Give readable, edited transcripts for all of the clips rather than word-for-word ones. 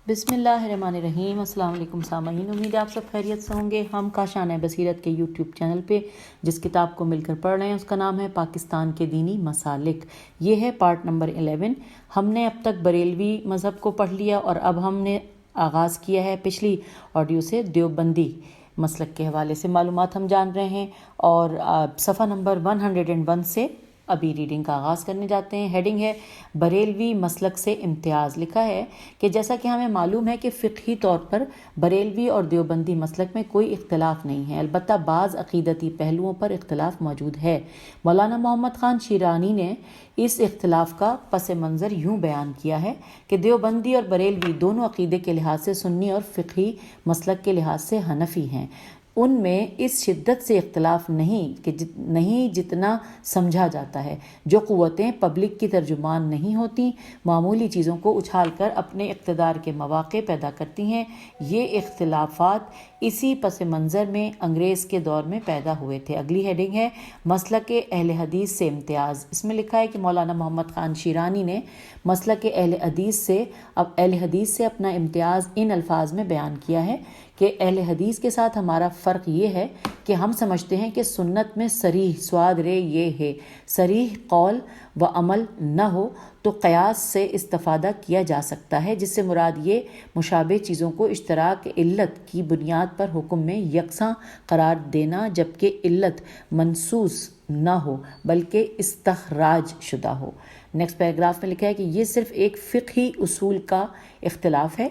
بسم اللہ الرحمن الرحیم۔ السلام علیکم سامعین، امید ہے آپ سب خیریت سے ہوں گے۔ ہم کاشانۂ بصیرت کے یوٹیوب چینل پہ جس کتاب کو مل کر پڑھ رہے ہیں اس کا نام ہے پاکستان کے دینی مسالک۔ یہ ہے پارٹ نمبر 11۔ ہم نے اب تک بریلوی مذہب کو پڑھ لیا اور اب ہم نے آغاز کیا ہے پچھلی آڈیو سے دیوبندی مسلک کے حوالے سے معلومات ہم جان رہے ہیں، اور صفحہ نمبر 101 سے ابھی ریڈنگ کا آغاز کرنے جاتے ہیں۔ ہیڈنگ ہے بریلوی مسلک سے امتیاز۔ لکھا ہے کہ جیسا کہ ہمیں معلوم ہے کہ فقہی طور پر بریلوی اور دیوبندی مسلک میں کوئی اختلاف نہیں ہے، البتہ بعض عقیدتی پہلوؤں پر اختلاف موجود ہے۔ مولانا محمد خان شیرانی نے اس اختلاف کا پس منظر یوں بیان کیا ہے کہ دیوبندی اور بریلوی دونوں عقیدے کے لحاظ سے سنی اور فقہی مسلک کے لحاظ سے حنفی ہیں۔ ان میں اس شدت سے اختلاف نہیں جتنا سمجھا جاتا ہے۔ جو قوتیں پبلک کی ترجمان نہیں ہوتی، معمولی چیزوں کو اچھال کر اپنے اقتدار کے مواقع پیدا کرتی ہیں، یہ اختلافات اسی پس منظر میں انگریز کے دور میں پیدا ہوئے تھے۔ اگلی ہیڈنگ ہے مسلک اہل حدیث سے امتیاز۔ اس میں لکھا ہے کہ مولانا محمد خان شیرانی نے مسلک اہل حدیث سے اپنا امتیاز ان الفاظ میں بیان کیا ہے کہ اہل حدیث کے ساتھ ہمارا فرق یہ ہے کہ ہم سمجھتے ہیں کہ سنت میں صریح سواد رے یہ ہے، صریح قول و عمل نہ ہو تو قیاس سے استفادہ کیا جا سکتا ہے، جس سے مراد یہ مشابہ چیزوں کو اشتراک علت کی بنیاد پر حکم میں یکساں قرار دینا، جبکہ علت منصوص نہ ہو بلکہ استخراج شدہ ہو۔ نیکسٹ پیراگراف میں لکھا ہے کہ یہ صرف ایک فقہی اصول کا اختلاف ہے۔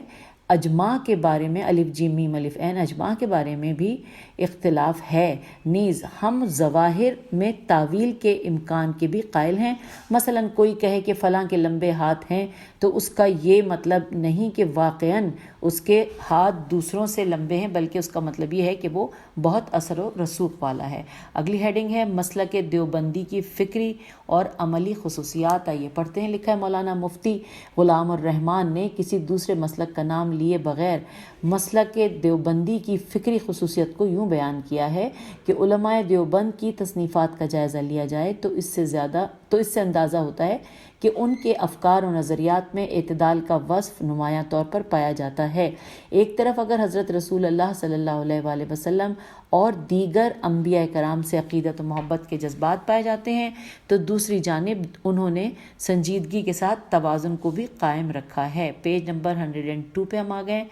اجماع کے بارے میں الف جیم میم الف عین اجماع کے بارے میں بھی اختلاف ہے، نیز ہم ظواہر میں تعویل کے امکان کے بھی قائل ہیں۔ مثلا کوئی کہے کہ فلاں کے لمبے ہاتھ ہیں تو اس کا یہ مطلب نہیں کہ واقعاً اس کے ہاتھ دوسروں سے لمبے ہیں، بلکہ اس کا مطلب یہ ہے کہ وہ بہت اثر و رسوخ والا ہے۔ اگلی ہیڈنگ ہے مسلک دیوبندی کی فکری اور عملی خصوصیات۔ آئیے پڑھتے ہیں۔ لکھا ہے مولانا مفتی غلام الرحمن نے کسی دوسرے مسلک کا نام لیے بغیر مسلک دیوبندی کی فکری خصوصیت کو یوں بیان کیا ہے کہ علماء دیوبند کی تصنیفات کا جائزہ لیا جائے تو اس سے اندازہ ہوتا ہے کہ ان کے افکار و نظریات میں اعتدال کا وصف نمایاں طور پر پایا جاتا ہے۔ ایک طرف اگر حضرت رسول اللہ صلی اللہ علیہ وآلہ وسلم اور دیگر انبیاء کرام سے عقیدت و محبت کے جذبات پائے جاتے ہیں تو دوسری جانب انہوں نے سنجیدگی کے ساتھ توازن کو بھی قائم رکھا ہے۔ پیج نمبر 102 پہ ہم آ گئے۔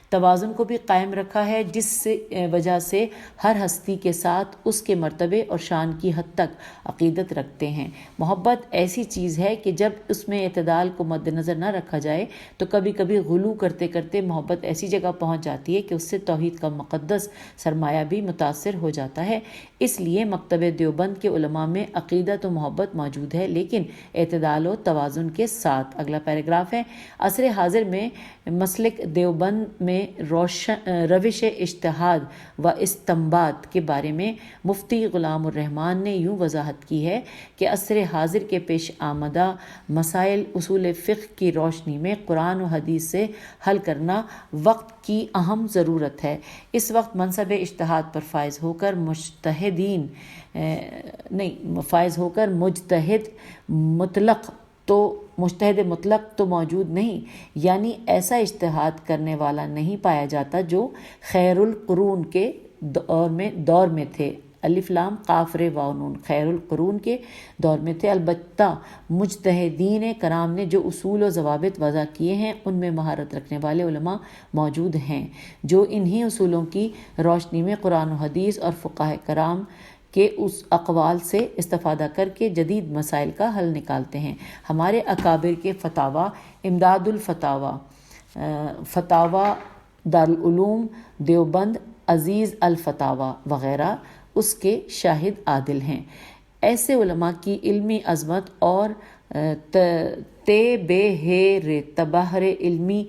توازن کو بھی قائم رکھا ہے، جس وجہ سے ہر ہستی کے ساتھ اس کے مرتبے اور شان کی حد تک عقیدت رکھتے ہیں۔ محبت ایسی چیز ہے کہ جب اس میں اعتدال کو مد نظر نہ رکھا جائے تو کبھی کبھی غلو کرتے کرتے محبت ایسی جگہ پہنچ جاتی ہے کہ اس سے توحید کا مقدس سرمایہ بھی متاثر ہو جاتا ہے۔ اس لیے مکتب دیوبند کے علماء میں عقیدت و محبت موجود ہے، لیکن اعتدال و توازن کے ساتھ۔ اگلا پیراگراف ہے عصر حاضر میں مسلک دیوبند میں روش اجتہاد و استنباط کے بارے میں مفتی غلام الرحمن نے یوں وضاحت کی ہے کہ عصر حاضر کے پیش آمدہ مسائل اصول فقہ کی روشنی میں قرآن و حدیث سے حل کرنا وقت کی اہم ضرورت ہے۔ اس وقت منصب اجتہاد پر فائز ہو کر مجتہد مطلق تو موجود نہیں، یعنی ایسا اجتہاد کرنے والا نہیں پایا جاتا جو خیر القرون کے دور میں تھے۔ الف لام قاف ر واو نون، خیر القرون کے دور میں تھے۔ البتہ مجتہدین کرام نے جو اصول و ضوابط وضع کیے ہیں ان میں مہارت رکھنے والے علماء موجود ہیں جو انہی اصولوں کی روشنی میں قرآن و حدیث اور فقہاء کرام کے اس اقوال سے استفادہ کر کے جدید مسائل کا حل نکالتے ہیں۔ ہمارے اکابر کے فتاویٰ، امداد الفتاویٰ، فتاویٰ دارالعلوم دیوبند، عزیز الفتاویٰ وغیرہ اس کے شاہد عادل ہیں۔ ایسے علماء کی علمی عظمت اور تبحر علمی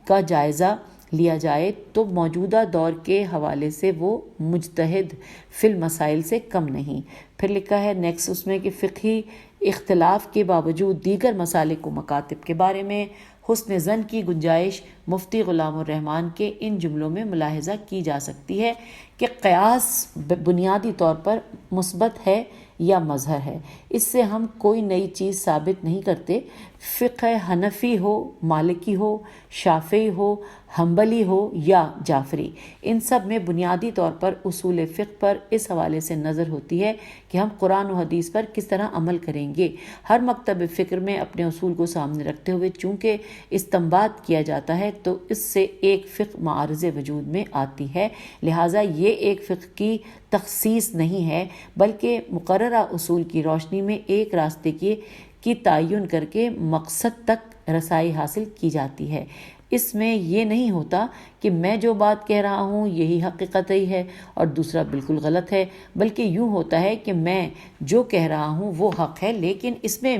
کا جائزہ لیا جائے تو موجودہ دور کے حوالے سے وہ مجتہد فی المسائل سے کم نہیں۔ پھر لکھا ہے نیکسٹ اس میں کہ فقہی اختلاف کے باوجود دیگر مسالک و مکاتب کے بارے میں حسن ظن کی گنجائش مفتی غلام الرحمان کے ان جملوں میں ملاحظہ کی جا سکتی ہے کہ قیاس بنیادی طور پر مثبت ہے یا مظہر ہے۔ اس سے ہم کوئی نئی چیز ثابت نہیں کرتے۔ فقہ حنفی ہو، مالکی ہو، شافعی ہو، حنبلی ہو یا جعفری، ان سب میں بنیادی طور پر اصول فقہ پر اس حوالے سے نظر ہوتی ہے کہ ہم قرآن و حدیث پر کس طرح عمل کریں گے۔ ہر مکتب فکر میں اپنے اصول کو سامنے رکھتے ہوئے چونکہ استنباط کیا جاتا ہے تو اس سے ایک فقہ معارض وجود میں آتی ہے، لہٰذا یہ ایک فقہ کی تخصیص نہیں ہے بلکہ مقررہ اصول کی روشنی میں ایک راستے کی تعین کر کے مقصد تک رسائی حاصل کی جاتی ہے۔ اس میں یہ نہیں ہوتا کہ میں جو بات کہہ رہا ہوں یہی حقیقت ہی ہے اور دوسرا بالکل غلط ہے، بلکہ یوں ہوتا ہے کہ میں جو کہہ رہا ہوں وہ حق ہے لیکن اس میں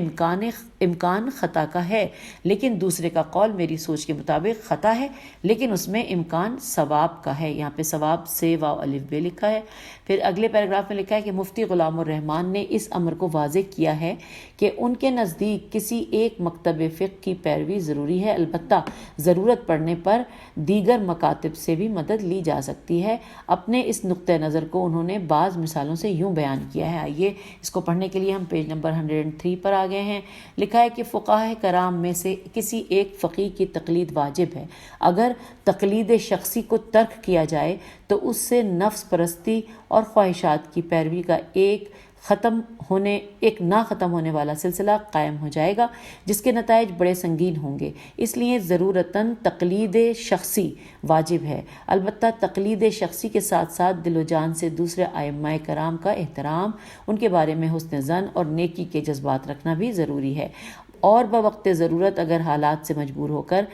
امکان خطا کا ہے، لیکن دوسرے کا قول میری سوچ کے مطابق خطا ہے لیکن اس میں امکان ثواب کا ہے۔ یہاں پہ ثواب سے واو الف بے لکھا ہے۔ پھر اگلے پیراگراف میں لکھا ہے کہ مفتی غلام الرحمان نے اس امر کو واضح کیا ہے کہ ان کے نزدیک کسی ایک مکتب فقہ کی پیروی ضروری ہے، البتہ ضرورت پڑنے پر دیگر مکاتب سے بھی مدد لی جا سکتی ہے۔ اپنے اس نقطہ نظر کو انہوں نے بعض مثالوں سے یوں بیان کیا ہے۔ آئیے اس کو پڑھنے کے لیے ہم پیج نمبر 103 پر آ گئے ہیں۔ لکھا ہے کہ فقہائے کرام میں سے کسی ایک فقیہ کی تقلید واجب ہے۔ اگر تقلید شخصی کو ترک کیا جائے تو اس سے نفس پرستی اور خواہشات کی پیروی کا ایک نہ ختم ہونے والا سلسلہ قائم ہو جائے گا جس کے نتائج بڑے سنگین ہوں گے۔ اس لیے ضرورتاً تقلید شخصی واجب ہے، البتہ تقلید شخصی کے ساتھ ساتھ دل و جان سے دوسرے ائمہ کرام کا احترام، ان کے بارے میں حسن ظن اور نیکی کے جذبات رکھنا بھی ضروری ہے، اور بوقت ضرورت اگر حالات سے مجبور ہو کر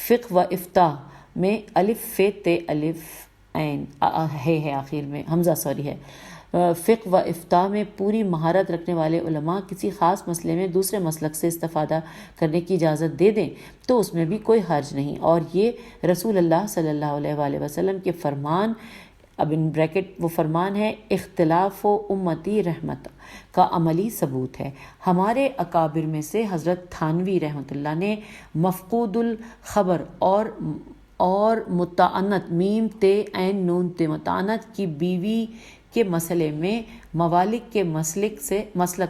فقہ و افتاء میں الف ف ت الف عین ہے آخر میں حمزہ ہے، فقہ و افتاء میں پوری مہارت رکھنے والے علماء کسی خاص مسئلے میں دوسرے مسلک سے استفادہ کرنے کی اجازت دے دیں تو اس میں بھی کوئی حرج نہیں، اور یہ رسول اللہ صلی اللہ علیہ وآلہ وسلم کے فرمان، اب ان بریکٹ وہ فرمان ہے، اختلاف و امتی رحمت کا عملی ثبوت ہے۔ ہمارے اکابر میں سے حضرت تھانوی رحمۃ اللہ نے مفقود الخبر اور متعنت میم تے عین نون تے متعنت کی بیوی کے مسئلے میں موالک کے مسلک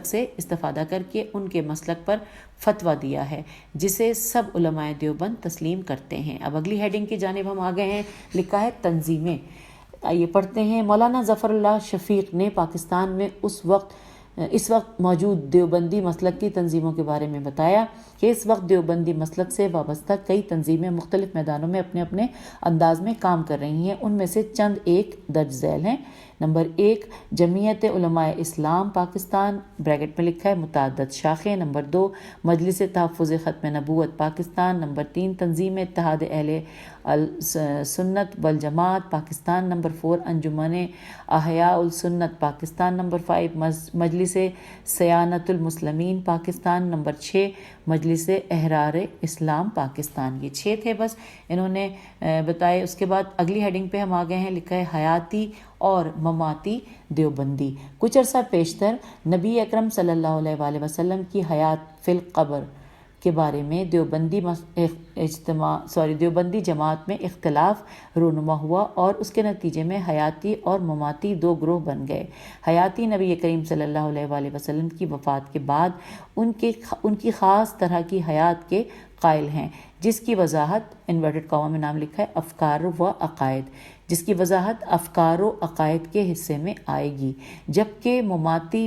سے استفادہ کر کے ان کے مسلک پر فتویٰ دیا ہے جسے سب علماء دیوبند تسلیم کرتے ہیں۔ اب اگلی ہیڈنگ کی جانب ہم آ گئے ہیں۔ لکھا ہے تنظیمیں، آئیے پڑھتے ہیں۔ مولانا ظفر اللہ شفیق نے پاکستان میں اس وقت موجود دیوبندی مسلک کی تنظیموں کے بارے میں بتایا کہ اس وقت دیوبندی مسلک سے وابستہ کئی تنظیمیں مختلف میدانوں میں اپنے اپنے انداز میں کام کر رہی ہیں۔ ان میں سے چند ایک درج ذیل ہیں۔ نمبر 1، جمعیت علماء اسلام پاکستان بریکٹ میں لکھا ہے متعدد شاخیں۔ نمبر 2، مجلس تحفظ ختم نبوت پاکستان۔ نمبر 3، تنظیم اتحاد اہل السنت والجماعت پاکستان۔ نمبر 4، انجمن احیاء السنت پاکستان۔ نمبر 5، مجلس صیانت المسلمین پاکستان۔ نمبر 6، مجلس احرار اسلام پاکستان۔ یہ 6 تھے بس انہوں نے بتائے۔ اس کے بعد اگلی ہیڈنگ پہ ہم آ گئے ہیں۔ لکھا ہے حیاتی اور مماتی دیوبندی۔ کچھ عرصہ پیشتر نبی اکرم صلی اللہ علیہ وآلہ وسلم کی حیات فی القبر کے بارے میں دیوبندی جماعت میں اختلاف رونما ہوا اور اس کے نتیجے میں حیاتی اور مماتی 2 گروہ بن گئے۔ حیاتی نبی کریم صلی اللہ علیہ وآلہ وسلم کی وفات کے بعد ان کی خاص طرح کی حیات کے قائل ہیں جس کی وضاحت انورٹڈ کاما میں نام لکھا ہے افکار و عقائد، جس کی وضاحت افکار و عقائد کے حصے میں آئے گی، جبکہ مماتی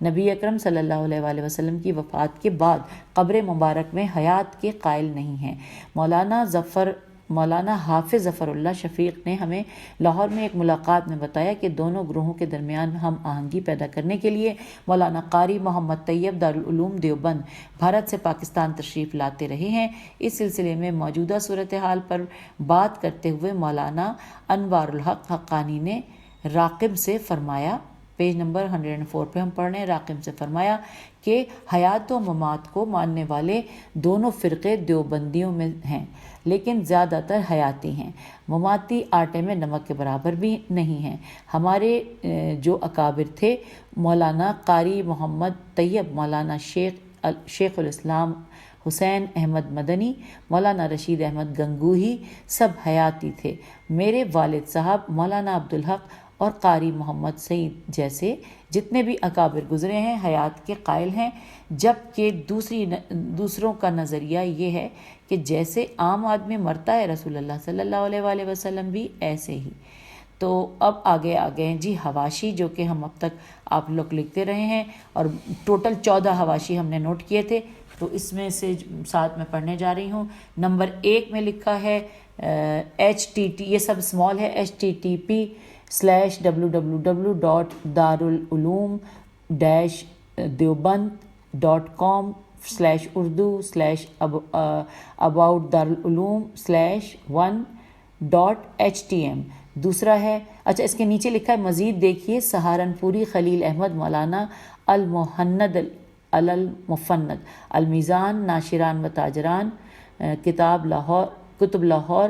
نبی اکرم صلی اللہ علیہ وآلہ وسلم کی وفات کے بعد قبر مبارک میں حیات کے قائل نہیں ہیں۔ مولانا حافظ ظفر اللہ شفیق نے ہمیں لاہور میں ایک ملاقات میں بتایا کہ دونوں گروہوں کے درمیان ہم آہنگی پیدا کرنے کے لیے مولانا قاری محمد طیب دارالعلوم دیوبند بھارت سے پاکستان تشریف لاتے رہے ہیں۔ اس سلسلے میں موجودہ صورتحال پر بات کرتے ہوئے مولانا انوار الحق حقانی نے راقم سے فرمایا، پیج نمبر 104 پہ ہم پڑھ رہے ہیں، راقم سے فرمایا کہ حیات و ممات کو ماننے والے دونوں فرقے دیوبندیوں میں ہیں لیکن زیادہ تر حیاتی ہیں، مماتی آٹے میں نمک کے برابر بھی نہیں ہیں۔ ہمارے جو اکابر تھے مولانا قاری محمد طیب، مولانا شیخ الاسلام حسین احمد مدنی، مولانا رشید احمد گنگوہی سب حیاتی تھے۔ میرے والد صاحب مولانا عبدالحق اور قاری محمد سعید جیسے جتنے بھی اکابر گزرے ہیں حیات کے قائل ہیں، جبکہ دوسروں کا نظریہ یہ ہے کہ جیسے عام آدمی مرتا ہے رسول اللہ صلی اللہ علیہ وآلہ وسلم بھی ایسے ہی۔ تو اب آگے ہیں جی حواشی، جو کہ ہم اب تک آپ لوگ لکھتے رہے ہیں، اور ٹوٹل 14 حواشی ہم نے نوٹ کیے تھے، تو اس میں سے 7 میں پڑھنے جا رہی ہوں۔ نمبر 1 میں لکھا ہے HTT، یہ سب اسمال ہے، http://www.darululum-deoband.com/urdu/about-darululum/1.htm۔ دوسرا ہے، اچھا اس کے نیچے لکھا ہے مزید دیکھیے سہارنپوری خلیل احمد مولانا المحند المیزان ناشران و تاجران کتب لاہور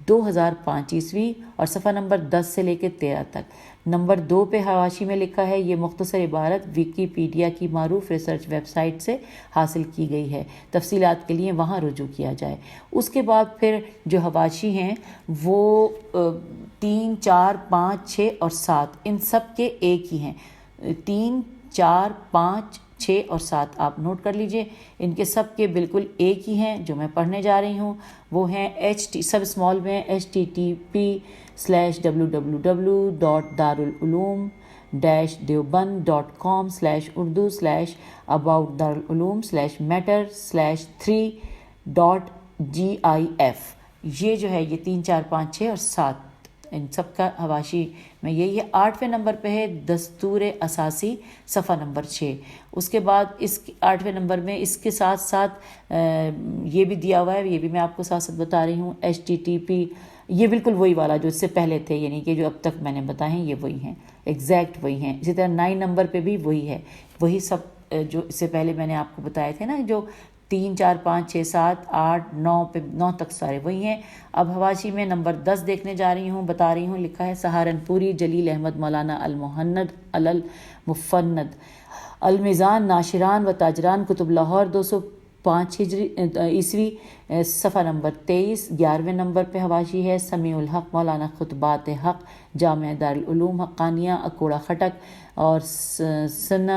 2005 عیسوی، اور صفحہ نمبر 10 سے لے کے 13 تک۔ نمبر 2 پہ حواشی میں لکھا ہے یہ مختصر عبارت ویکیپیڈیا کی معروف ریسرچ ویب سائٹ سے حاصل کی گئی ہے، تفصیلات کے لیے وہاں رجوع کیا جائے۔ اس کے بعد پھر جو حواشی ہیں وہ 3، 4، 5، 6 اور 7 ان سب کے ایک ہی ہیں۔ 3، 4، 5، 6 اور 7 آپ نوٹ کر لیجئے، ان کے سب کے بالکل ایک ہی ہیں۔ جو میں پڑھنے جا رہی ہوں وہ ہیں سب اسمال میں http://www.darululum-deoband.com/urdu/about-darululum/matter/3.gif۔ یہ جو ہے یہ 3، 4، 5، 6 اور 7 ان سب کا حواشی میں یہی ہے۔ 8ویں نمبر پہ ہے دستور اساسی، صفحہ نمبر 6۔ اس کے بعد اس 8ویں نمبر میں اس کے ساتھ ساتھ یہ بھی دیا ہوا ہے، یہ بھی میں آپ کو ساتھ ساتھ بتا رہی ہوں۔ HTTP یہ بالکل وہی والا جو اس سے پہلے تھے، یعنی کہ جو اب تک میں نے بتائے ہیں یہ وہی ہیں، ایگزیکٹ وہی ہیں۔ اسی طرح 9 نمبر پہ بھی وہی ہے، وہی سب جو اس سے پہلے میں نے آپ کو بتائے تھے نا، جو 3، 4، 5، 6، 7، 8، 9 پہ 9 تک سارے وہی ہیں۔ اب حواشی میں نمبر 10 دیکھنے جا رہی ہوں، بتا رہی ہوں، لکھا ہے سہارنپوری جلیل احمد مولانا المحند المفند المیزان ناشران و تاجران کتب لاہور 205 عیسوی، صفحہ نمبر 23۔ 11ویں نمبر پہ حواشی ہے سمیع الحق مولانا خطبات حق جامع دارالعلوم حقانیہ اکوڑا خٹک اور سن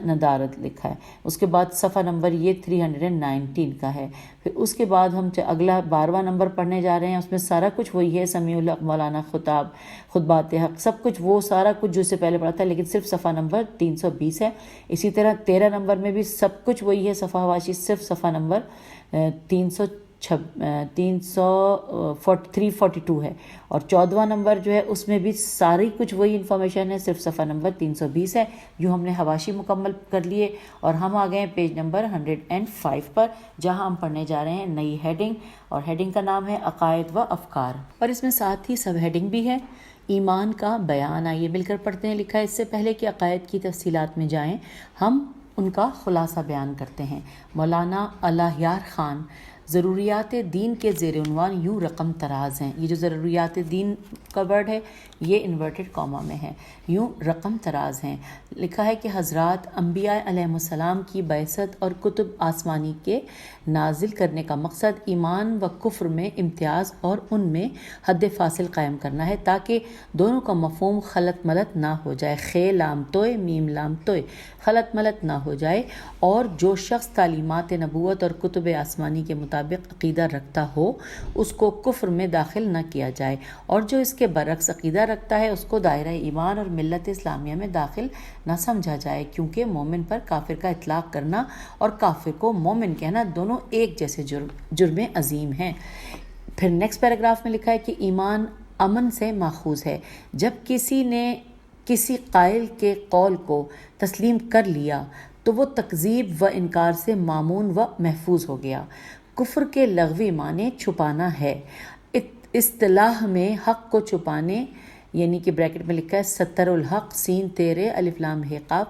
ندارد لکھا ہے۔ اس کے بعد صفحہ نمبر یہ 319 کا ہے۔ پھر اس کے بعد ہم اگلا 12واں نمبر پڑھنے جا رہے ہیں، اس میں سارا کچھ وہی ہے، سمیع الحق مولانا خطبات حق سب کچھ وہ سارا کچھ جو اس سے پہلے پڑھا تھا، لیکن صرف صفحہ نمبر 320 ہے۔ اسی طرح 13 نمبر میں بھی سب کچھ وہی ہے، صفحہ حواشی صرف صفحہ نمبر 342 ہے، اور 14واں نمبر جو ہے اس میں بھی ساری کچھ وہی انفارمیشن ہے، صرف صفحہ نمبر 320 ہے۔ یوں ہم نے حواشی مکمل کر لیے، اور ہم آ گئے پیج نمبر 105 پر، جہاں ہم پڑھنے جا رہے ہیں نئی ہیڈنگ، اور ہیڈنگ کا نام ہے عقائد و افکار، اور اس میں ساتھ ہی سب ہیڈنگ بھی ہے ایمان کا بیان۔ آئیے مل کر پڑھتے ہیں۔ لکھا ہے اس سے پہلے کہ عقائد کی تفصیلات میں جائیں، ہم ان کا خلاصہ بیان کرتے ہیں۔ مولانا الہیار خان ضروریات دین کے زیر عنوان یوں رقم تراز ہیں، یہ جو ضروریات دین کا ورڈ ہے یہ انورٹڈ کاما میں ہے، یوں رقم تراز ہیں۔ لکھا ہے کہ حضرات انبیاء علیہم السلام کی بعثت اور کتب آسمانی کے نازل کرنے کا مقصد ایمان و کفر میں امتیاز اور ان میں حد فاصل قائم کرنا ہے، تاکہ دونوں کا مفہوم خلط ملط نہ ہو جائے، خے لام توئے میم لام توئے خلط ملط نہ ہو جائے، اور جو شخص تعلیمات نبوت اور کتب آسمانی کے مطابق عقیدہ رکھتا ہو اس کو کفر میں داخل نہ کیا جائے، اور جو اس کے برعکس عقیدہ رکھتا ہے اس کو دائرہ ایمان اور ملت اسلامیہ میں داخل نہ سمجھا جائے، کیونکہ مومن پر کافر کا اطلاق کرنا اور کافر کو مومن کہنا دونوں ایک جیسے جرم عظیم ہیں۔ پھر نیکسٹ پیراگراف میں لکھا ہے کہ ایمان امن سے ماخوذ ہے، جب کسی نے کسی قائل کے قول کو تسلیم کر لیا تو وہ تکذیب و انکار سے مامون و محفوظ ہو گیا۔ کفر کے لغوی معنی چھپانا ہے، اصطلاح میں حق کو چھپانے یعنی کہ بریکٹ میں لکھا ہے ستر الحق سین تیرے الف لام ہ قاف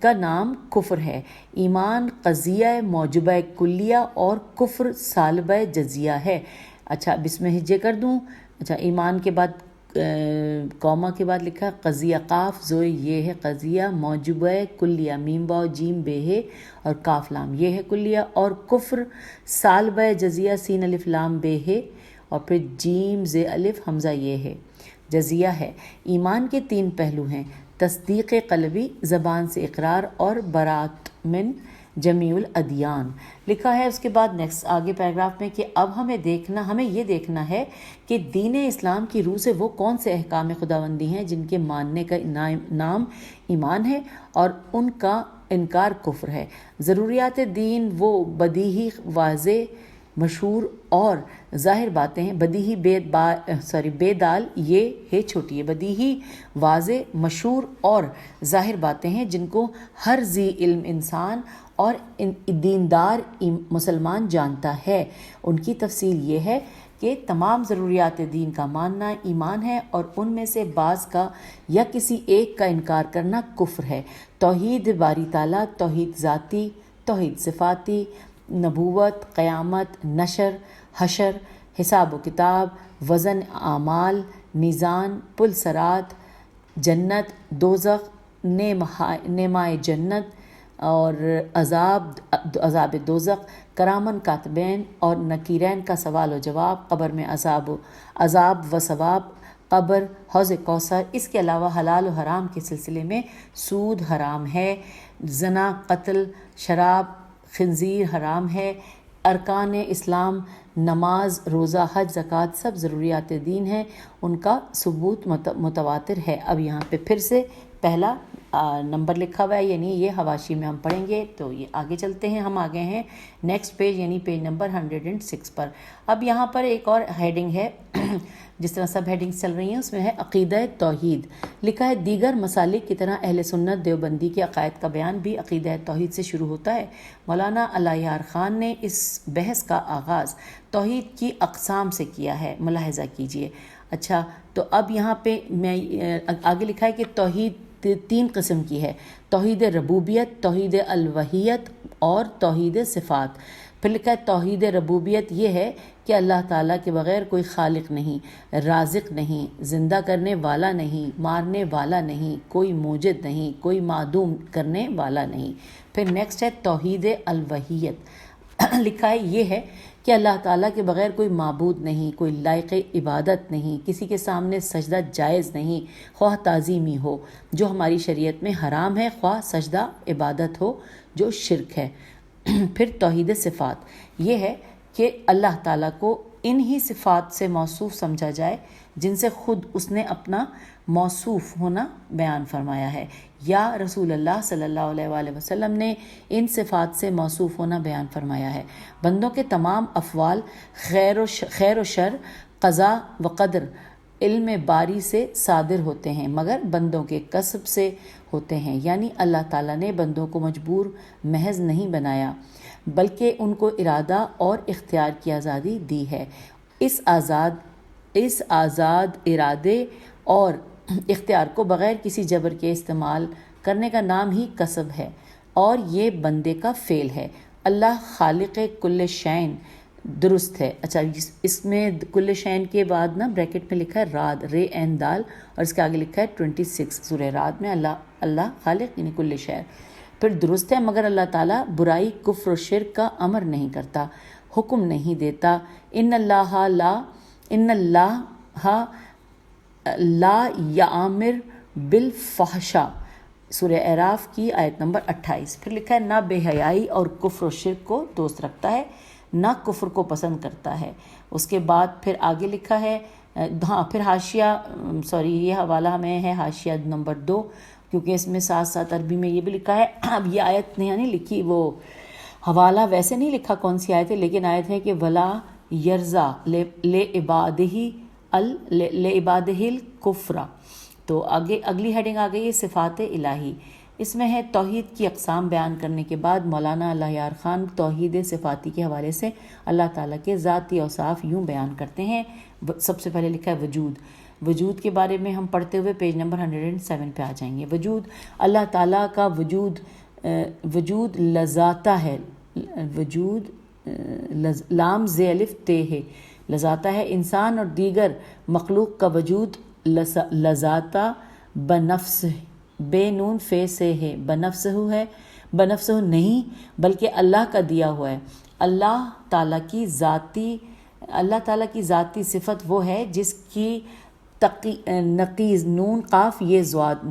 کا نام کفر ہے۔ ایمان قضیہ موجبہ کلیہ اور کفر سالبہ جزیہ ہے۔ اچھا اب اس میں ہجے کر دوں۔ اچھا ایمان کے بعد کاما کے بعد لکھا قضیہ قاف زوئے یہ ہے قضیہ، موجبہ کلیہ میم با جیم بے ہے اور کاف لام یہ ہے کلیہ، اور کفر سالبہ جزیہ سین الف لام بے ہے اور پھر جیم ز الف حمزہ یہ ہے جزیہ ہے۔ ایمان کے 3 پہلو ہیں، تصدیق قلبی زبان سے اقرار اور برات من جمیع الادیان لکھا ہے۔ اس کے بعد نیکسٹ آگے پیراگراف میں کہ اب ہمیں یہ دیکھنا ہے کہ دین اسلام کی روح سے وہ کون سے احکام خداوندی ہیں جن کے ماننے کا نام ایمان ہے اور ان کا انکار کفر ہے۔ ضروریات دین وہ بدیہی واضح مشہور اور ظاہر باتیں ہیں، بدیہی بے دال یہ ہے چھوٹی ہے، بدیہی واضح مشہور اور ظاہر باتیں ہیں جن کو ہر ذی علم انسان اور دیندار مسلمان جانتا ہے۔ ان کی تفصیل یہ ہے کہ تمام ضروریات دین کا ماننا ایمان ہے اور ان میں سے بعض کا یا کسی ایک کا انکار کرنا کفر ہے۔ توحید باری تعالیٰ، توحید ذاتی، توحید صفاتی، نبوت، قیامت، نشر، حشر، حساب و کتاب، وزن اعمال، میزان، پل صراط، جنت، دوزخ، نعمائے جنت اور عذاب دوزخ، کرامن کاتبین اور نکیرین کا سوال و جواب، قبر میں عذاب و ثواب، قبر، حوض کوثر۔ اس کے علاوہ حلال و حرام کے سلسلے میں سود حرام ہے، زنا، قتل، شراب، خنزیر حرام ہے۔ ارکان اسلام نماز، روزہ، حج، زکوٰۃ سب ضروریات دین ہیں، ان کا ثبوت متواتر ہے۔ اب یہاں پہ پھر سے پہلا نمبر لکھا ہوا ہے، یعنی یہ حواشی میں ہم پڑھیں گے۔ تو یہ آگے چلتے ہیں، ہم آگے ہیں نیکسٹ پیج یعنی پیج نمبر 106 پر۔ اب یہاں پر ایک اور ہیڈنگ ہے، جس طرح سب ہیڈنگز چل رہی ہیں اس میں ہے عقیدہ توحید لکھا ہے۔ دیگر مسالک کی طرح اہل سنت دیوبندی کے عقائد کا بیان بھی عقیدہ توحید سے شروع ہوتا ہے۔ مولانا علی یار خان نے اس بحث کا آغاز توحید کی اقسام سے کیا ہے، ملاحظہ کیجئے۔ اچھا، تو اب یہاں پہ میں آگے لکھا ہے کہ توحید 3 قسم کی ہے، توحید ربوبیت، توحید الوہیت اور توحید صفات۔ پھر لکھا ہے توحید ربوبیت یہ ہے کہ اللہ تعالیٰ کے بغیر کوئی خالق نہیں، رازق نہیں، زندہ کرنے والا نہیں، مارنے والا نہیں، کوئی موجد نہیں، کوئی معدوم کرنے والا نہیں۔ پھر نیکسٹ ہے توحید الوہیت لکھا ہے یہ ہے کہ اللہ تعالیٰ کے بغیر کوئی معبود نہیں، کوئی لائق عبادت نہیں، کسی کے سامنے سجدہ جائز نہیں، خواہ تعظیمی ہو جو ہماری شریعت میں حرام ہے، خواہ سجدہ عبادت ہو جو شرک ہے۔ پھر توحید صفات یہ ہے کہ اللہ تعالیٰ کو انہی صفات سے موصوف سمجھا جائے جن سے خود اس نے اپنا موصوف ہونا بیان فرمایا ہے، یا رسول اللہ صلی اللہ علیہ وآلہ وسلم نے ان صفات سے موصوف ہونا بیان فرمایا ہے۔ بندوں کے تمام افعال خیر و شر، قضاء و قدر علم باری سے صادر ہوتے ہیں، مگر بندوں کے کسب سے ہوتے ہیں، یعنی اللہ تعالیٰ نے بندوں کو مجبور محض نہیں بنایا بلکہ ان کو ارادہ اور اختیار کی آزادی دی ہے۔ اس آزاد ارادے اور اختیار کو بغیر کسی جبر کے استعمال کرنے کا نام ہی کسب ہے اور یہ بندے کا فعل ہے۔ اللہ خالق کل شین درست ہے۔ اچھا، اس میں کل شین کے بعد بریکٹ میں لکھا ہے راد، رے این دال، اور اس کے آگے لکھا ہے 26 سورہ راد میں اللہ خالق یعنی کل شے، پھر درست ہے، مگر اللہ تعالیٰ برائی، کفر و شرک کا امر نہیں کرتا، حکم نہیں دیتا۔ ان اللہ لا یامر بالفحشاء، سورہ اعراف کی آیت نمبر 28۔ پھر لکھا ہے نہ بے حیائی اور کفر و شرک کو دوست رکھتا ہے، نہ کفر کو پسند کرتا ہے۔ اس کے بعد پھر آگے لکھا ہے، پھر حاشیہ یہ حوالہ ہمیں ہے حاشیہ نمبر 2، کیونکہ اس میں ساتھ ساتھ عربی میں یہ بھی لکھا ہے۔ اب یہ آیت نہیں لکھی، وہ حوالہ ویسے نہیں لکھا کون سی آیت ہے، لیکن آیت ہے کہ ولا یرزا لعبادہ الکفر۔ تو آگے اگلی ہیڈنگ آ گئی ہے صفات الہی، اس میں ہے توحید کی اقسام بیان کرنے کے بعد مولانا علی یار خان توحید صفاتی کے حوالے سے اللہ تعالیٰ کے ذاتی اوصاف یوں بیان کرتے ہیں۔ سب سے پہلے لکھا ہے وجود کے بارے میں ہم پڑھتے ہوئے پیج نمبر 107 پہ آ جائیں گے۔ وجود، اللہ تعالیٰ کا وجود لذاتا ہے، وجود لام ز الف تے ہے، لذاتا ہے۔ انسان اور دیگر مخلوق کا وجود لذاتا بنفس، بے نون فے سے ہے، بنفسہ ہے، بنفسہ نہیں بلکہ اللہ کا دیا ہوا ہے۔ اللہ تعالیٰ کی ذاتی صفت وہ ہے جس کی نقیض نون قاف یہ زواد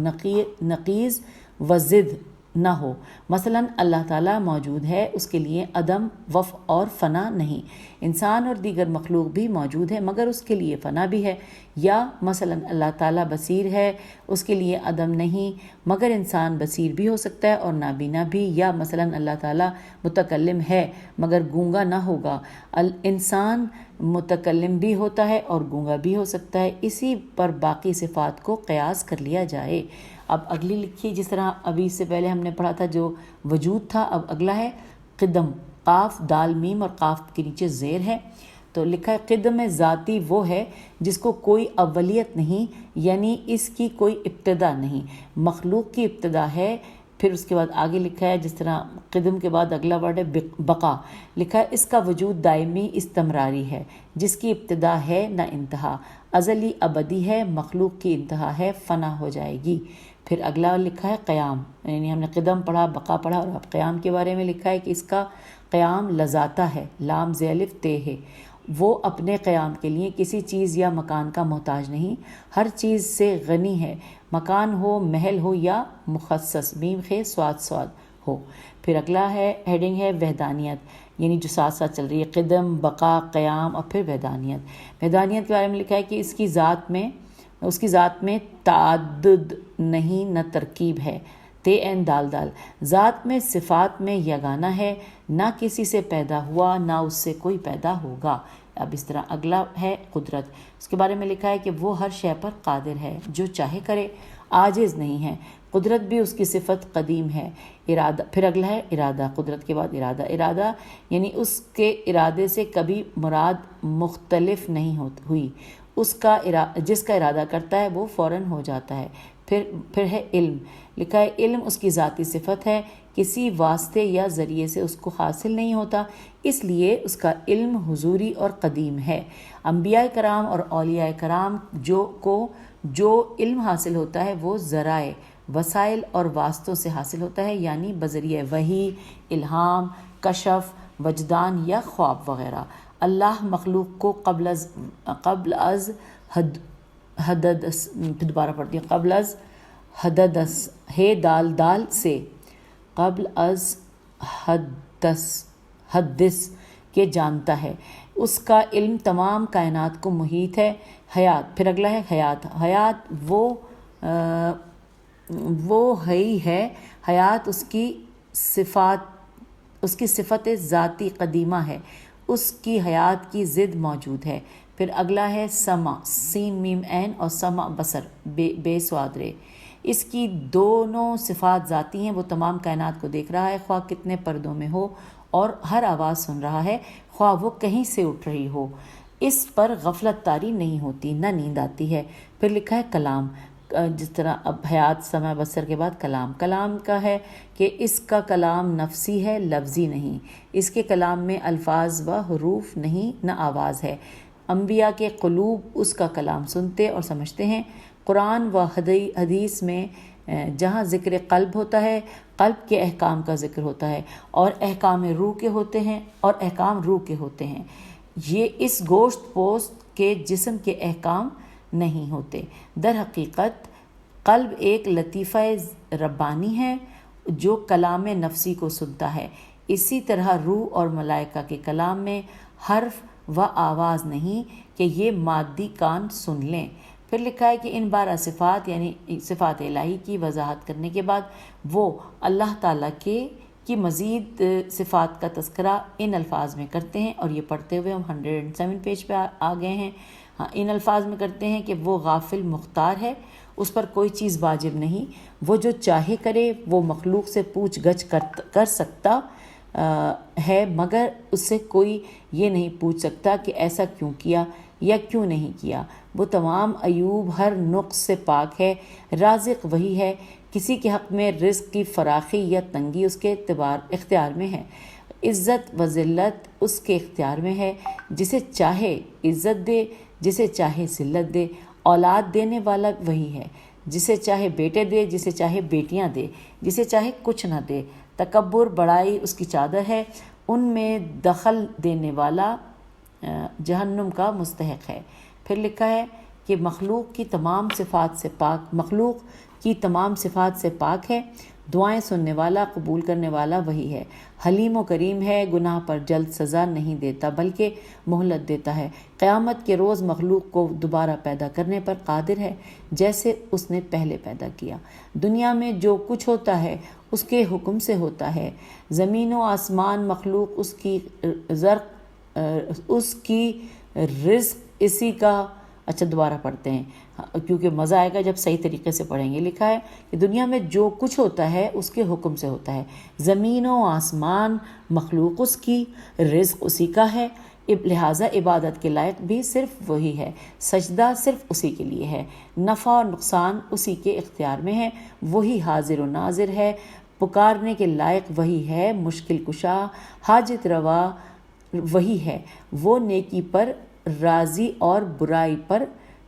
نقیض و ضد نہ ہو۔ مثلا اللہ تعالیٰ موجود ہے، اس کے لیے عدم وف اور فنا نہیں۔ انسان اور دیگر مخلوق بھی موجود ہے مگر اس کے لیے فنا بھی ہے۔ یا مثلا اللہ تعالیٰ بصیر ہے، اس کے لیے عدم نہیں مگر انسان بصیر بھی ہو سکتا ہے اور نابینا بھی۔ یا مثلا اللہ تعالیٰ متکلم ہے مگر گونگا نہ ہوگا، انسان متکلم بھی ہوتا ہے اور گونگا بھی ہو سکتا ہے۔ اسی پر باقی صفات کو قیاس کر لیا جائے۔ اب اگلی لکھیے، جس طرح ابھی اس سے پہلے ہم نے پڑھا تھا جو وجود تھا، اب اگلا ہے قدم، قاف دال میم اور قاف کے نیچے زیر ہے۔ تو لکھا ہے قدم ذاتی وہ ہے جس کو کوئی اولیت نہیں، یعنی اس کی کوئی ابتدا نہیں، مخلوق کی ابتدا ہے۔ پھر اس کے بعد آگے لکھا ہے، جس طرح قدم کے بعد اگلا ورڈ ہے بقا، لکھا ہے اس کا وجود دائمی استمراری ہے جس کی ابتدا ہے نہ انتہا، ازلی ابدی ہے، مخلوق کی انتہا ہے، فنا ہو جائے گی۔ پھر اگلا لکھا ہے قیام، یعنی ہم نے قدم پڑھا، بقا پڑھا، اور اب قیام کے بارے میں لکھا ہے کہ اس کا قیام لذاتا ہے، لام ز الف تے ہے، وہ اپنے قیام کے لیے کسی چیز یا مکان کا محتاج نہیں، ہر چیز سے غنی ہے، مکان ہو، محل ہو یا مخصص، میم خے سواد ہو۔ پھر اگلا ہے ہیڈنگ ہے وحدانیت، یعنی جو ساتھ ساتھ چل رہی ہے، قدم، بقا، قیام اور پھر وحدانیت۔ وحدانیت کے بارے میں لکھا ہے کہ اس کی ذات میں تعدد نہیں نہ ترکیب ہے، تے این دال دال، ذات میں صفات میں یگانہ ہے، نہ کسی سے پیدا ہوا نہ اس سے کوئی پیدا ہوگا۔ اب اس طرح اگلا ہے قدرت، اس کے بارے میں لکھا ہے کہ وہ ہر شے پر قادر ہے، جو چاہے کرے، عاجز نہیں ہے، قدرت بھی اس کی صفت قدیم ہے۔ ارادہ، پھر اگلا ہے ارادہ، قدرت کے بعد ارادہ یعنی اس کے ارادے سے کبھی مراد مختلف نہیں ہوئی، جس کا ارادہ کرتا ہے وہ فوراً ہو جاتا ہے۔ پھر ہے علم، لکھا ہے علم اس کی ذاتی صفت ہے، کسی واسطے یا ذریعے سے اس کو حاصل نہیں ہوتا، اس لیے اس کا علم حضوری اور قدیم ہے۔ انبیاء کرام اور اولیاء کرام جو علم حاصل ہوتا ہے وہ ذرائع، وسائل اور واسطوں سے حاصل ہوتا ہے، یعنی بذریعہ وحی، الہام، کشف، وجدان یا خواب وغیرہ۔ اللہ مخلوق کو قبل از حدث، دوبارہ پڑھتی ہوں، قبل از حدث ہے دال دال سے، قبل از حدث کے جانتا ہے، اس کا علم تمام کائنات کو محیط ہے۔ حیات، پھر اگلا ہے حیات وہ ہی ہے، حیات اس کی صفت ذاتی قدیمہ ہے، اس کی حیات کی ضد موجود ہے۔ پھر اگلا ہے سمع، سین میم عین اور سمع بصر بے سواد رے، اس کی دونوں صفات ذاتی ہیں، وہ تمام کائنات کو دیکھ رہا ہے، خواہ کتنے پردوں میں ہو، اور ہر آواز سن رہا ہے، خواہ وہ کہیں سے اٹھ رہی ہو، اس پر غفلت طاری نہیں ہوتی، نہ نیند آتی ہے۔ پھر لکھا ہے کلام، جس طرح اب حیات، سمع، بصر کے بعد کلام کا ہے کہ اس کا کلام نفسی ہے، لفظی نہیں، اس کے کلام میں الفاظ و حروف نہیں نہ آواز ہے۔ انبیاء کے قلوب اس کا کلام سنتے اور سمجھتے ہیں۔ قرآن و حدیث میں جہاں ذکر قلب ہوتا ہے، قلب کے احکام کا ذکر ہوتا ہے، اور احکام روح کے ہوتے ہیں، اور احکام روح کے ہوتے ہیں، یہ اس گوشت پوست کے جسم کے احکام نہیں ہوتے۔ در حقیقت قلب ایک لطیفہ ربانی ہے جو کلام نفسی کو سنتا ہے، اسی طرح روح اور ملائکہ کے کلام میں حرف و آواز نہیں کہ یہ مادی کان سن لیں۔ پھر لکھا ہے کہ ان 12 صفات یعنی صفات الہی کی وضاحت کرنے کے بعد وہ اللہ تعالیٰ کی مزید صفات کا تذکرہ ان الفاظ میں کرتے ہیں، اور یہ پڑھتے ہوئے ہم 107 پیج پہ آ گئے ہیں۔ ان الفاظ میں کرتے ہیں کہ وہ غافل مختار ہے، اس پر کوئی چیز واجب نہیں، وہ جو چاہے کرے، وہ مخلوق سے پوچھ گچھ کر سکتا ہے مگر اس سے کوئی یہ نہیں پوچھ سکتا کہ ایسا کیوں کیا یا کیوں نہیں کیا، وہ تمام عیوب ہر نقص سے پاک ہے، رازق وہی ہے، کسی کے حق میں رزق کی فراخی یا تنگی اس کے اختیار میں ہے، عزت و ذلت اس کے اختیار میں ہے، جسے چاہے عزت دے، جسے چاہے ذلت دے، اولاد دینے والا وہی ہے، جسے چاہے بیٹے دے، جسے چاہے بیٹیاں دے، جسے چاہے کچھ نہ دے۔ تکبر، بڑائی اس کی چادر ہے، ان میں دخل دینے والا جہنم کا مستحق ہے۔ پھر لکھا ہے کہ مخلوق کی تمام صفات سے پاک ہے، دعائیں سننے والا، قبول کرنے والا وہی ہے، حلیم و کریم ہے، گناہ پر جلد سزا نہیں دیتا بلکہ مہلت دیتا ہے، قیامت کے روز مخلوق کو دوبارہ پیدا کرنے پر قادر ہے جیسے اس نے پہلے پیدا کیا۔ دنیا میں جو کچھ ہوتا ہے اس کے حکم سے ہوتا ہے، زمین و آسمان مخلوق اس کی رزق اسی کا۔ اچھا دوبارہ پڑھتے ہیں کیونکہ مزہ آئے گا جب صحیح طریقے سے پڑھیں گے۔ لکھا ہے کہ دنیا میں جو کچھ ہوتا ہے اس کے حکم سے ہوتا ہے، زمین و آسمان مخلوق اس کی، رزق اسی کا ہے، لہٰذا عبادت کے لائق بھی صرف وہی ہے، سجدہ صرف اسی کے لیے ہے، نفع اور نقصان اسی کے اختیار میں ہے، وہی حاضر و ناظر ہے، پکارنے کے لائق وہی ہے، مشکل کشا، حاجت روا وہی ہے، وہ نیکی پر راضی اور برائی پر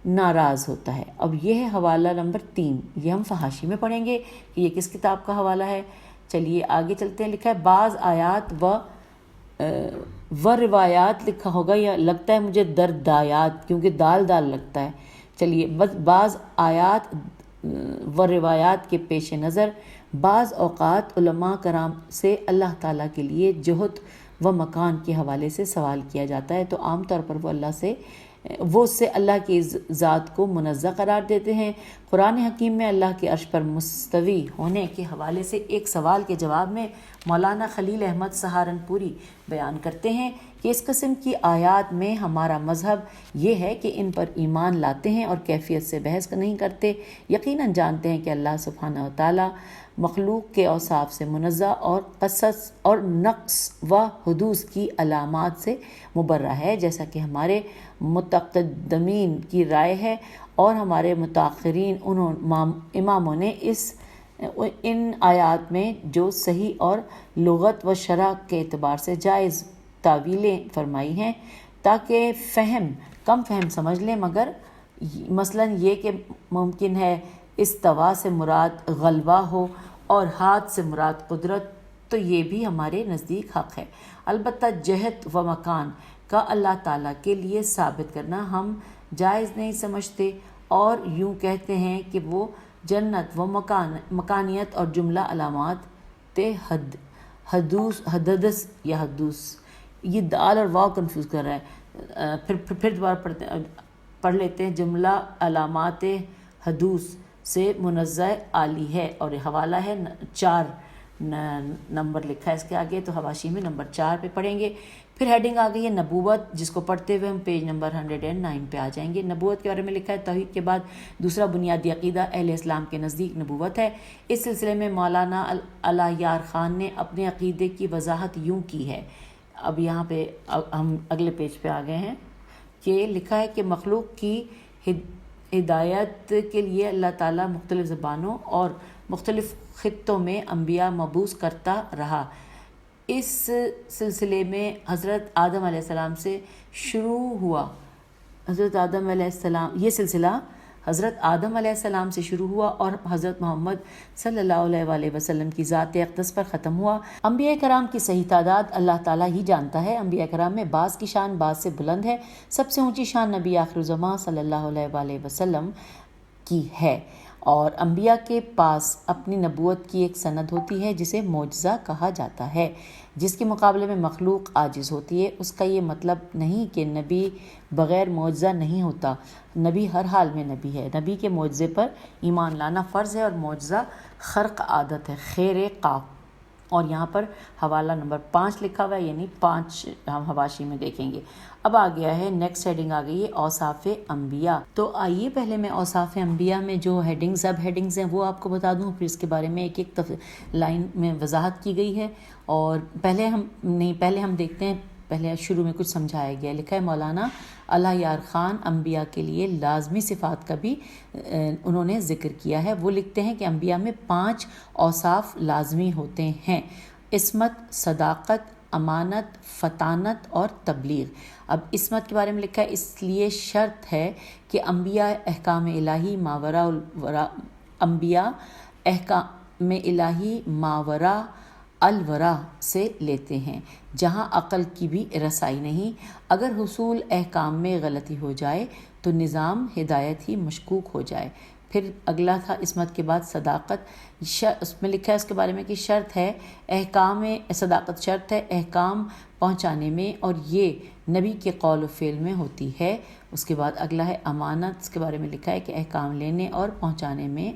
ناراض ہوتا ہے۔ اب یہ ہے حوالہ نمبر 3، یہ ہم فحاشی میں پڑھیں گے کہ یہ کس کتاب کا حوالہ ہے۔ چلیے آگے چلتے ہیں۔ لکھا ہے بعض آیات و روایات لکھا ہوگا، یا لگتا ہے مجھے دردایات کیونکہ دال لگتا ہے۔ چلیے بعض آیات و روایات کے پیش نظر بعض اوقات علماء کرام سے اللہ تعالیٰ کے لیے جہت و مکان کے حوالے سے سوال کیا جاتا ہے، تو عام طور پر وہ اس سے اللہ کی ذات کو منزہ قرار دیتے ہیں۔ قرآن حکیم میں اللہ کے عرش پر مستوی ہونے کے حوالے سے ایک سوال کے جواب میں مولانا خلیل احمد سہارنپوری بیان کرتے ہیں کہ اس قسم کی آیات میں ہمارا مذہب یہ ہے کہ ان پر ایمان لاتے ہیں اور کیفیت سے بحث نہیں کرتے، یقیناً جانتے ہیں کہ اللہ سبحانہ وتعالی مخلوق کے اوصاف سے منزہ اور قصص اور نقص و حدوث کی علامات سے مبرہ ہے، جیسا کہ ہمارے متقدمین کی رائے ہے اور ہمارے متاخرین اماموں نے ان آیات میں جو صحیح اور لغت و شرع کے اعتبار سے جائز تعویلیں فرمائی ہیں تاکہ کم فہم سمجھ لیں، مگر مثلاً یہ کہ ممکن ہے استوا سے مراد غلبہ ہو اور ہاتھ سے مراد قدرت، تو یہ بھی ہمارے نزدیک حق ہے۔ البتہ جہت و مکان کا اللہ تعالیٰ کے لیے ثابت کرنا ہم جائز نہیں سمجھتے، اور یوں کہتے ہیں کہ وہ جنت و مکانیت اور جملہ علامات حدث یا حدوث، یہ دال اور واو کنفیوز کر رہا ہے، پھر دوبارہ پڑھ لیتے ہیں۔ جملہ علامات حدوث سے منزہ عالی ہے، اور حوالہ ہے 4 نمبر لکھا ہے اس کے آگے، تو حواشی میں نمبر 4 پہ پڑھیں گے۔ پھر ہیڈنگ آ گئی ہے نبوت، جس کو پڑھتے ہوئے ہم پیج نمبر 109 پہ آ جائیں گے۔ نبوت کے بارے میں لکھا ہے توحید کے بعد دوسرا بنیادی عقیدہ اہل اسلام کے نزدیک نبوت ہے۔ اس سلسلے میں مولانا علی یار خان نے اپنے عقیدے کی وضاحت یوں کی ہے۔ اب یہاں پہ ہم اگلے پیج پہ آ گئے ہیں کہ لکھا ہے کہ مخلوق کی ہدایت کے لیے اللہ تعالیٰ مختلف زبانوں اور مختلف خطوں میں انبیاء مبعوث کرتا رہا۔ اس سلسلے میں حضرت آدم علیہ السلام سے شروع ہوا، یہ سلسلہ حضرت آدم علیہ السلام سے شروع ہوا اور حضرت محمد صلی اللہ علیہ وآلہ وسلم کی ذات اقدس پر ختم ہوا۔ انبیاء کرام کی صحیح تعداد اللہ تعالیٰ ہی جانتا ہے۔ انبیاء کرام میں بعض کی شان بعض سے بلند ہے۔ سب سے اونچی شان نبی آخر الزماں صلی اللہ علیہ وآلہ وسلم کی ہے، اور انبیاء کے پاس اپنی نبوت کی ایک سند ہوتی ہے جسے معجزہ کہا جاتا ہے، جس کے مقابلے میں مخلوق عاجز ہوتی ہے۔ اس کا یہ مطلب نہیں کہ نبی بغیر معجزہ نہیں ہوتا، نبی ہر حال میں نبی ہے۔ نبی کے معجزے پر ایمان لانا فرض ہے، اور معجزہ خرق عادت ہے، خیر قاف۔ اور یہاں پر حوالہ نمبر 5 لکھا ہوا ہے، یعنی 5 ہم حواشی میں دیکھیں گے۔ اب آ گیا ہے نیکسٹ ہیڈنگ آ گئی ہے اوصاف انبیاء۔ تو آئیے پہلے میں اوصاف انبیاء میں جو سب ہیڈنگز ہیں وہ آپ کو بتا دوں، پھر اس کے بارے میں ایک لائن میں وضاحت کی گئی ہے۔ اور پہلے ہم دیکھتے ہیں، پہلے شروع میں کچھ سمجھایا گیا۔ لکھا ہے مولانا علی یار خان انبیاء کے لیے لازمی صفات کا بھی انہوں نے ذکر کیا ہے۔ وہ لکھتے ہیں کہ انبیاء میں 5 اوصاف لازمی ہوتے ہیں: عصمت، صداقت، امانت، فطانت اور تبلیغ۔ اب عصمت کے بارے میں لکھا ہے اس لیے شرط ہے کہ انبیاء احکام الہی ماورا الورا سے لیتے ہیں جہاں عقل کی بھی رسائی نہیں۔ اگر حصول احکام میں غلطی ہو جائے تو نظام ہدایت ہی مشکوک ہو جائے۔ پھر اگلا تھا عصمت کے بعد صداقت۔ اس میں لکھا ہے اس کے بارے میں کہ صداقت شرط ہے احکام پہنچانے میں، اور یہ نبی کے قول و فعل میں ہوتی ہے۔ اس کے بعد اگلا ہے امانت۔ اس کے بارے میں لکھا ہے کہ احکام لینے اور پہنچانے میں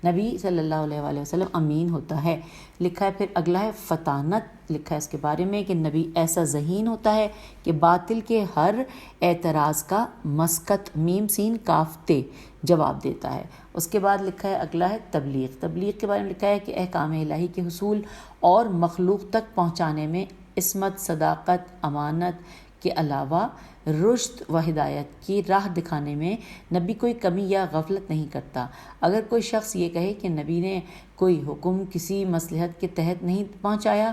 نبی صلی اللہ علیہ وآلہ وسلم امین ہوتا ہے۔ لکھا ہے پھر اگلا ہے فطانت۔ لکھا ہے اس کے بارے میں کہ نبی ایسا ذہین ہوتا ہے کہ باطل کے ہر اعتراض کا مسکت میم سین کاف تے جواب دیتا ہے۔ اس کے بعد لکھا ہے اگلا ہے تبلیغ۔ تبلیغ کے بارے میں لکھا ہے کہ احکام الہی کے حصول اور مخلوق تک پہنچانے میں عصمت، صداقت، امانت کے علاوہ رشد و ہدایت کی راہ دکھانے میں نبی کوئی کمی یا غفلت نہیں کرتا۔ اگر کوئی شخص یہ کہے کہ نبی نے کوئی حکم کسی مصلحت کے تحت نہیں پہنچایا،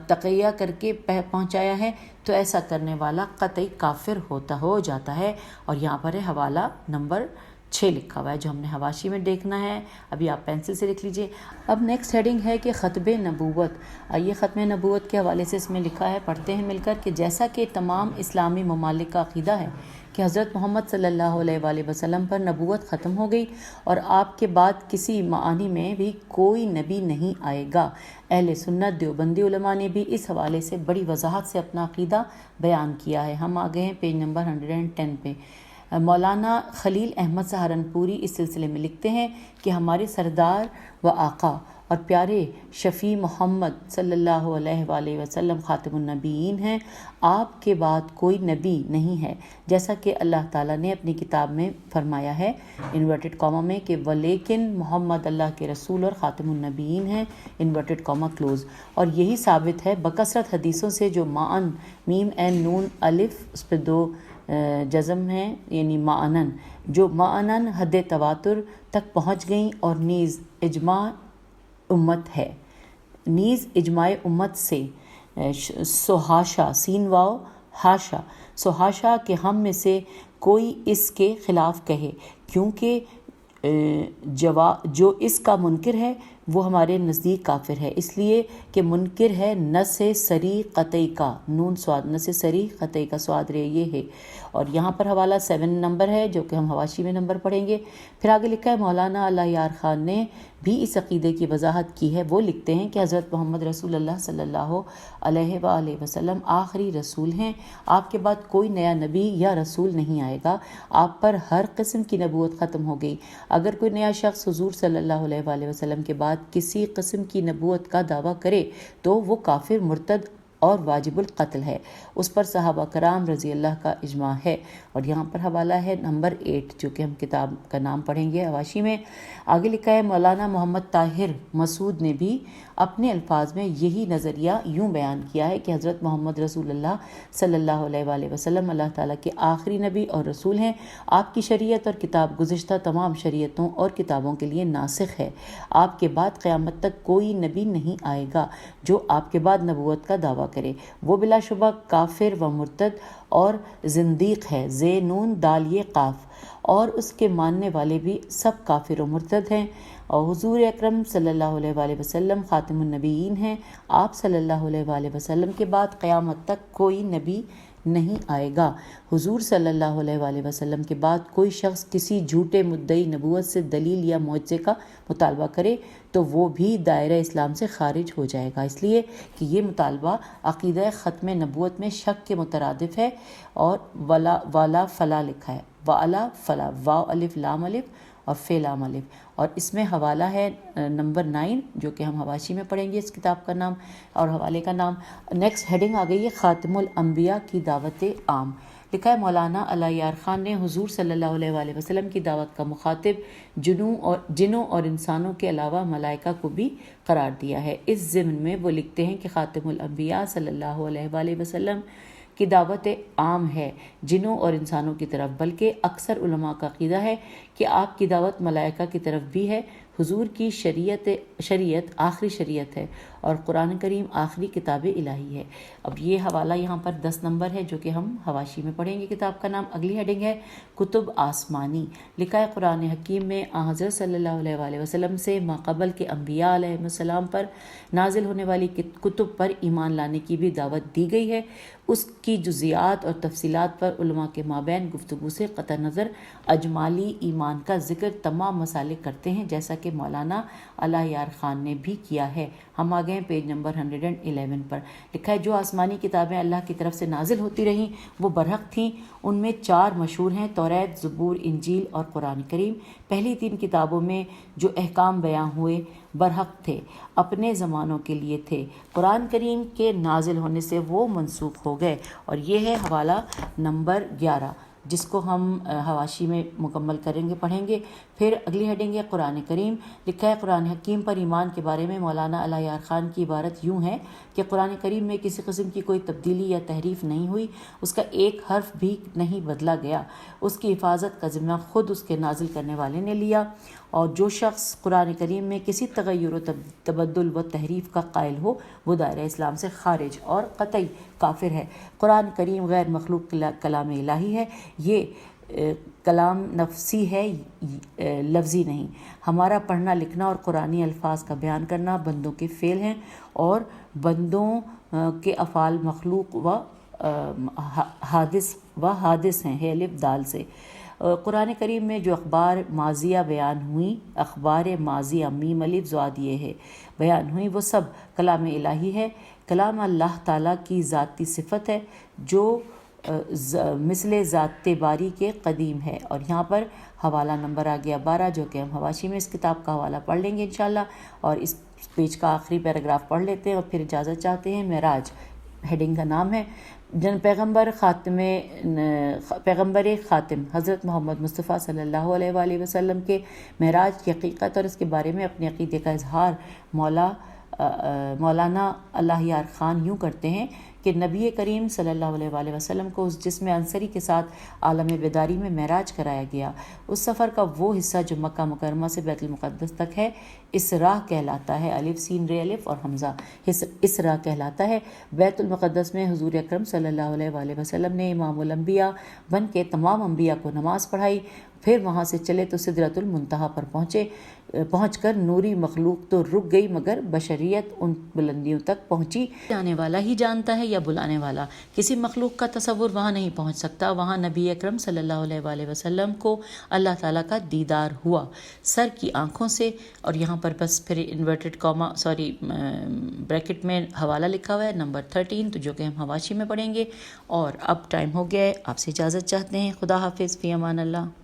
تقیہ کر کے پہنچایا ہے، تو ایسا کرنے والا قطعی کافر ہو جاتا ہے۔ اور یہاں پر ہے حوالہ نمبر 6 لکھا ہوا ہے جو ہم نے حواشی میں دیکھنا ہے، ابھی آپ پینسل سے لکھ لیجئے۔ اب نیکسٹ ہیڈنگ ہے کہ ختم نبوت۔ یہ ختم نبوت کے حوالے سے اس میں لکھا ہے، پڑھتے ہیں مل کر، کہ جیسا کہ تمام اسلامی ممالک کا عقیدہ ہے کہ حضرت محمد صلی اللہ علیہ وآلہ وسلم پر نبوت ختم ہو گئی اور آپ کے بعد کسی معانی میں بھی کوئی نبی نہیں آئے گا، اہل سنت دیوبندی علماء نے بھی اس حوالے سے بڑی وضاحت سے اپنا عقیدہ بیان کیا ہے۔ ہم آگئے ہیں پیج نمبر 110 پہ۔ مولانا خلیل احمد سہارنپوری اس سلسلے میں لکھتے ہیں کہ ہمارے سردار و آقا اور پیارے شفیع محمد صلی اللہ علیہ وآلہ وسلم خاتم النبیین ہیں، آپ کے بعد کوئی نبی نہیں ہے، جیسا کہ اللہ تعالیٰ نے اپنی کتاب میں فرمایا ہے انورٹڈ کامہ میں کہ ولیکن محمد اللہ کے رسول اور خاتم النبیین ہیں انورٹڈ کامہ کلوز۔ اور یہی ثابت ہے بکثرت حدیثوں سے جو معن میم این نون الف اس پہ 2 جزم ہیں، یعنی معنن، جو معنن حد تواتر تک پہنچ گئیں اور نیز اجماع امت سے سوہاشا سین واو ہاشا سوہاشا کہ ہم میں سے کوئی اس کے خلاف کہے، کیونکہ جو اس کا منکر ہے وہ ہمارے نزدیک کافر ہے، اس لیے کہ منکر ہے نس سری قطعی کا نون سواد، نس سری قطعی کا سواد رے یہ ہے۔ اور یہاں پر حوالہ 7 نمبر ہے جو کہ ہم حواشی میں نمبر پڑھیں گے۔ پھر آگے لکھا ہے مولانا اللہ یار خان نے بھی اس عقیدے کی وضاحت کی ہے۔ وہ لکھتے ہیں کہ حضرت محمد رسول اللہ صلی اللہ علیہ وآلہ وسلم آخری رسول ہیں، آپ کے بعد کوئی نیا نبی یا رسول نہیں آئے گا، آپ پر ہر قسم کی نبوت ختم ہو گئی۔ اگر کوئی نیا شخص حضور صلی اللہ علیہ وآلہ وسلم کے بعد کسی قسم کی نبوت کا دعویٰ کرے تو وہ کافر، مرتد اور واجب القتل ہے، اس پر صحابہ کرام رضی اللہ کا اجماع ہے۔ اور یہاں پر حوالہ ہے نمبر 8 جو کہ ہم کتاب کا نام پڑھیں گے حواشی میں۔ آگے لکھا ہے مولانا محمد طاہر مسعود نے بھی اپنے الفاظ میں یہی نظریہ یوں بیان کیا ہے کہ حضرت محمد رسول اللہ صلی اللہ علیہ وآلہ وسلم اللہ تعالیٰ کے آخری نبی اور رسول ہیں، آپ کی شریعت اور کتاب گزشتہ تمام شریعتوں اور کتابوں کے لیے ناسخ ہے، آپ کے بعد قیامت تک کوئی نبی نہیں آئے گا جو آپ کے بعد نبوت کا دعویٰ کرے، وہ بلا شبہ کافر و مرتد اور زندیق ہے، زے نون دال یہ قاف، اور اس کے ماننے والے بھی سب کافر و مرتد ہیں۔ اور حضور اکرم صلی اللہ علیہ وآلہ وسلم خاتم النبیین ہیں، آپ صلی اللہ علیہ وآلہ وسلم کے بعد قیامت تک کوئی نبی نہیں آئے گا۔ حضور صلی اللہ علیہ وآلہ وسلم کے بعد کوئی شخص کسی جھوٹے مدعی نبوت سے دلیل یا معجزے کا مطالبہ کرے تو وہ بھی دائرہ اسلام سے خارج ہو جائے گا، اس لیے کہ یہ مطالبہ عقیدہ ختم نبوت میں شک کے مترادف ہے۔ اور والا فلا لکھا ہے، والا فلا، واو الف لام الف اور فے لام الف، اور اس میں حوالہ ہے نمبر 9 جو کہ ہم حواشی میں پڑھیں گے اس کتاب کا نام اور حوالے کا نام۔ نیکسٹ ہیڈنگ آ گئی ہے خاتم الانبیاء کی دعوت عام۔ لکھا ہے مولانا علی یار خان نے حضور صلی اللہ علیہ وآلہ وسلم کی دعوت کا مخاطب جنوں اور انسانوں کے علاوہ ملائکہ کو بھی قرار دیا ہے۔ اس ضمن میں وہ لکھتے ہیں کہ خاتم الانبیاء صلی اللہ علیہ وآلہ وسلم کی دعوت عام ہے جنوں اور انسانوں کی طرف، بلکہ اکثر علماء کا عقیدہ ہے کہ آپ کی دعوت ملائکہ کی طرف بھی ہے۔ حضور کی شریعت آخری شریعت ہے اور قرآن کریم آخری کتاب الہی ہے۔ اب یہ حوالہ یہاں پر 10 نمبر ہے جو کہ ہم حواشی میں پڑھیں گے۔ کتاب کا نام، اگلی ہیڈنگ ہے کتب آسمانی۔ لکھا ہے قرآن حکیم میں حضرت صلی اللہ علیہ وآلہ وسلم سے ماقبل کے انبیاء علیہ السلام پر نازل ہونے والی کتب پر ایمان لانے کی بھی دعوت دی گئی ہے۔ اس کی جزیات اور تفصیلات پر علماء کے مابین گفتگو سے قطع نظر اجمالی ایمان کا ذکر تمام مسالک کرتے ہیں، جیسا کہ مولانا علی یار خان نے بھی کیا ہے۔ ہم آگئے ہیں پیج نمبر 111 پر۔ لکھا ہے جو آسمانی کتابیں اللہ کی طرف سے نازل ہوتی رہیں وہ برحق تھیں۔ ان میں 4 مشہور ہیں، توریت، زبور، انجیل اور قرآن کریم۔ پہلی 3 کتابوں میں جو احکام بیان ہوئے برحق تھے، اپنے زمانوں کے لیے تھے۔ قرآن کریم کے نازل ہونے سے وہ منسوخ ہو گئے۔ اور یہ ہے حوالہ نمبر 11 جس کو ہم حواشی میں مکمل کریں گے، پڑھیں گے۔ پھر اگلی ہیڈنگ ہے قرآن کریم۔ لکھا ہے قرآن حکیم پر ایمان کے بارے میں مولانا علی یار خان کی عبارت یوں ہے کہ قرآن کریم میں کسی قسم کی کوئی تبدیلی یا تحریف نہیں ہوئی، اس کا ایک حرف بھی نہیں بدلا گیا۔ اس کی حفاظت کا ذمہ خود اس کے نازل کرنے والے نے لیا، اور جو شخص قرآن کریم میں کسی تغیر و تبدل و تحریف کا قائل ہو وہ دائرہ اسلام سے خارج اور قطعی کافر ہے۔ قرآن کریم غیر مخلوق کلام الہی ہے، یہ کلام نفسی ہے، لفظی نہیں۔ ہمارا پڑھنا لکھنا اور قرآنی الفاظ کا بیان کرنا بندوں کے فعل ہیں اور بندوں کے افعال مخلوق و حادث ہیں، الف دال سے۔ قرآن کریم میں جو اخبار ماضیہ بیان ہوئیں، اخبار ماضیہ میم الف زاد یہ ہے بیان ہوئیں، وہ سب کلام الہی ہے۔ کلام اللہ تعالیٰ کی ذاتی صفت ہے جو مثل ذات باری کے قدیم ہے۔ اور یہاں پر حوالہ نمبر آ گیا 12 جو کہ ہم حواشی میں اس کتاب کا حوالہ پڑھ لیں گے انشاءاللہ، اور اس پیج کا آخری پیراگراف پڑھ لیتے ہیں اور پھر اجازت چاہتے ہیں۔ معراج ہیڈنگ کا نام ہے پیغمبر خاتم حضرت محمد مصطفیٰ صلی اللہ علیہ وآلہ وسلم کے معراج کی حقیقت اور اس کے بارے میں اپنے عقیدے کا اظہار مولانا علی یار خان یوں کرتے ہیں کہ نبی کریم صلی اللہ علیہ وآلہ وسلم کو اس جسم عنصری کے ساتھ عالم بیداری میں معراج کرایا گیا۔ اس سفر کا وہ حصہ جو مکہ مکرمہ سے بیت المقدس تک ہے اسراء کہلاتا ہے، الف سین رے الف اور حمزہ، اسراء کہلاتا ہے۔ بیت المقدس میں حضور اکرم صلی اللہ علیہ وآلہ وسلم نے امام الانبیاء بن کے تمام انبیاء کو نماز پڑھائی، پھر وہاں سے چلے تو سدرۃ المنتہا پر پہنچ کر نوری مخلوق تو رک گئی مگر بشریت ان بلندیوں تک پہنچی۔ جانے والا ہی جانتا ہے یا بلانے والا، کسی مخلوق کا تصور وہاں نہیں پہنچ سکتا۔ وہاں نبی اکرم صلی اللہ علیہ وآلہ وسلم کو اللہ تعالیٰ کا دیدار ہوا سر کی آنکھوں سے۔ اور یہاں پر بس پھر انورٹڈ بریکٹ میں حوالہ لکھا ہوا ہے نمبر 13 تو جو کہ ہم حواشی میں پڑھیں گے۔ اور اب ٹائم ہو گیا ہے، آپ سے اجازت چاہتے ہیں۔ خدا حافظ، فی امان اللہ۔